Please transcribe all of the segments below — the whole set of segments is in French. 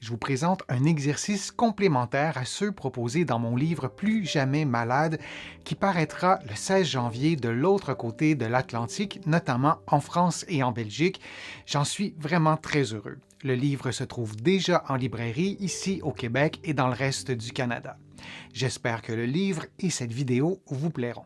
je vous présente un exercice complémentaire à ceux proposés dans mon livre Plus jamais malade, qui paraîtra le 16 janvier de l'autre côté de l'Atlantique, notamment en France et en Belgique. J'en suis vraiment très heureux. Le livre se trouve déjà en librairie ici au Québec et dans le reste du Canada. J'espère que le livre et cette vidéo vous plairont.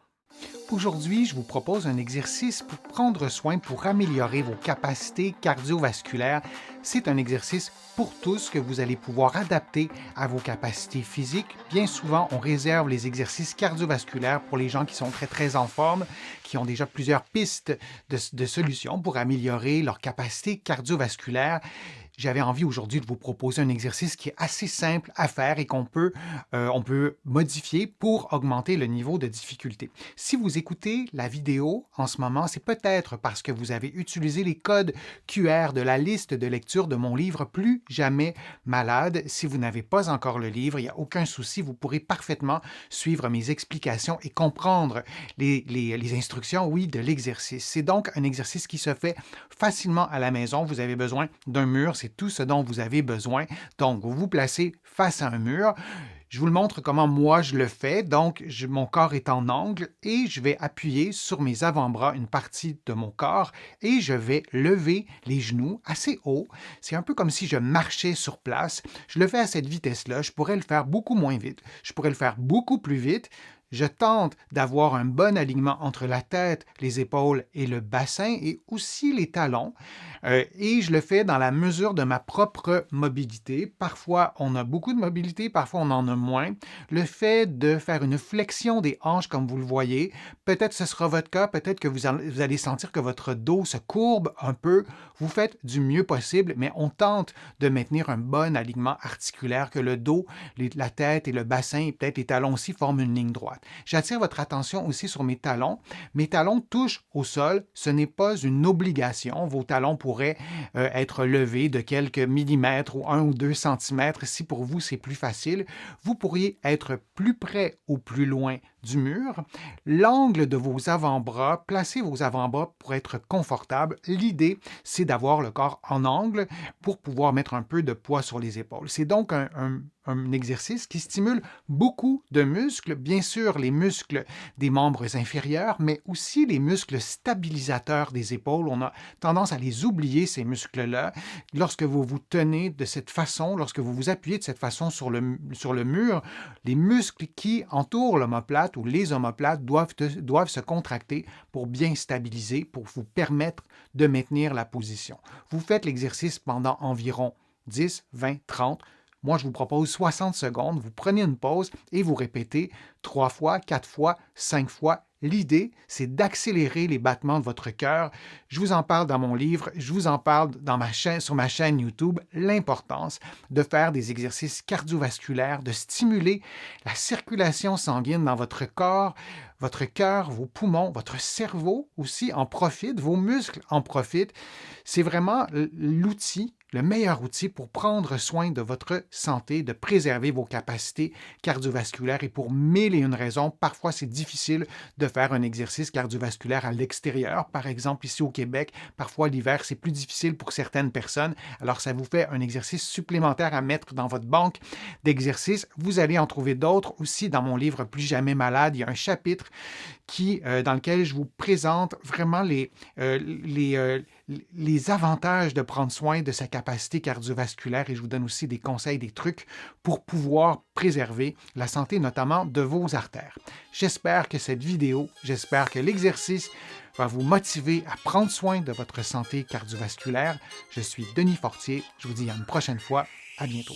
Aujourd'hui, je vous propose un exercice pour prendre soin, pour améliorer vos capacités cardiovasculaires. C'est un exercice pour tous que vous allez pouvoir adapter à vos capacités physiques. Bien souvent, on réserve les exercices cardiovasculaires pour les gens qui sont très en forme, qui ont déjà plusieurs pistes de solutions pour améliorer leur capacité cardiovasculaire. J'avais envie aujourd'hui de vous proposer un exercice qui est assez simple à faire et on peut modifier pour augmenter le niveau de difficulté. Si vous écoutez la vidéo en ce moment, c'est peut-être parce que vous avez utilisé les codes QR de la liste de lecture de mon livre Plus jamais malade. Si vous n'avez pas encore le livre, il n'y a aucun souci, vous pourrez parfaitement suivre mes explications et comprendre les instructions, oui, de l'exercice. C'est donc un exercice qui se fait facilement à la maison. Vous avez besoin d'un mur, c'est tout ce dont vous avez besoin. Donc, vous vous placez face à un mur. Je vous le montre comment moi je le fais. Donc, mon corps est en angle et je vais appuyer sur mes avant-bras, une partie de mon corps, et je vais lever les genoux assez haut. C'est un peu comme si je marchais sur place. Je le fais à cette vitesse-là. Je pourrais le faire beaucoup moins vite. Je pourrais le faire beaucoup plus vite. Je tente d'avoir un bon alignement entre la tête, les épaules et le bassin et aussi les talons. Et je le fais dans la mesure de ma propre mobilité. Parfois, on a beaucoup de mobilité, parfois on en a moins. Le fait de faire une flexion des hanches, comme vous le voyez, peut-être ce sera votre cas, peut-être que vous allez sentir que votre dos se courbe un peu. Vous faites du mieux possible, mais on tente de maintenir un bon alignement articulaire, que le dos, la tête et le bassin et peut-être les talons aussi forment une ligne droite. J'attire votre attention aussi sur mes talons. Mes talons touchent au sol. Ce n'est pas une obligation. Vos talons pourraient être levés de quelques millimètres ou 1 ou 2 centimètres. Si pour vous, c'est plus facile, vous pourriez être plus près ou plus loin du mur. L'angle de vos avant-bras, placez vos avant-bras pour être confortable. L'idée, c'est d'avoir le corps en angle pour pouvoir mettre un peu de poids sur les épaules. C'est donc un exercice qui stimule beaucoup de muscles, bien sûr les muscles des membres inférieurs, mais aussi les muscles stabilisateurs des épaules. On a tendance à les oublier, ces muscles-là. Lorsque vous vous tenez de cette façon, lorsque vous vous appuyez de cette façon sur le mur, les muscles qui entourent l'omoplate ou les omoplates doivent se contracter pour bien stabiliser, pour vous permettre de maintenir la position. Vous faites l'exercice pendant environ 10, 20, 30. Moi, je vous propose 60 secondes. Vous prenez une pause et vous répétez 3 fois, 4 fois, 5 fois. L'idée, c'est d'accélérer les battements de votre cœur. Je vous en parle dans mon livre, je vous en parle sur ma chaîne YouTube, l'importance de faire des exercices cardiovasculaires, de stimuler la circulation sanguine dans votre corps, votre cœur, vos poumons, votre cerveau aussi en profite, vos muscles en profitent. C'est vraiment l'outil, le meilleur outil pour prendre soin de votre santé, de préserver vos capacités cardiovasculaires et pour mille et une raisons. Parfois, c'est difficile de faire un exercice cardiovasculaire à l'extérieur. Par exemple, ici au Québec, parfois l'hiver, c'est plus difficile pour certaines personnes. Alors, ça vous fait un exercice supplémentaire à mettre dans votre banque d'exercices. Vous allez en trouver d'autres aussi dans mon livre Plus jamais malade. Il y a un chapitre dans lequel je vous présente vraiment les avantages de prendre soin de sa capacité cardiovasculaire et je vous donne aussi des conseils, des trucs pour pouvoir préserver la santé, notamment de vos artères. J'espère que l'exercice va vous motiver à prendre soin de votre santé cardiovasculaire. Je suis Denis Fortier. Je vous dis à une prochaine fois. À bientôt.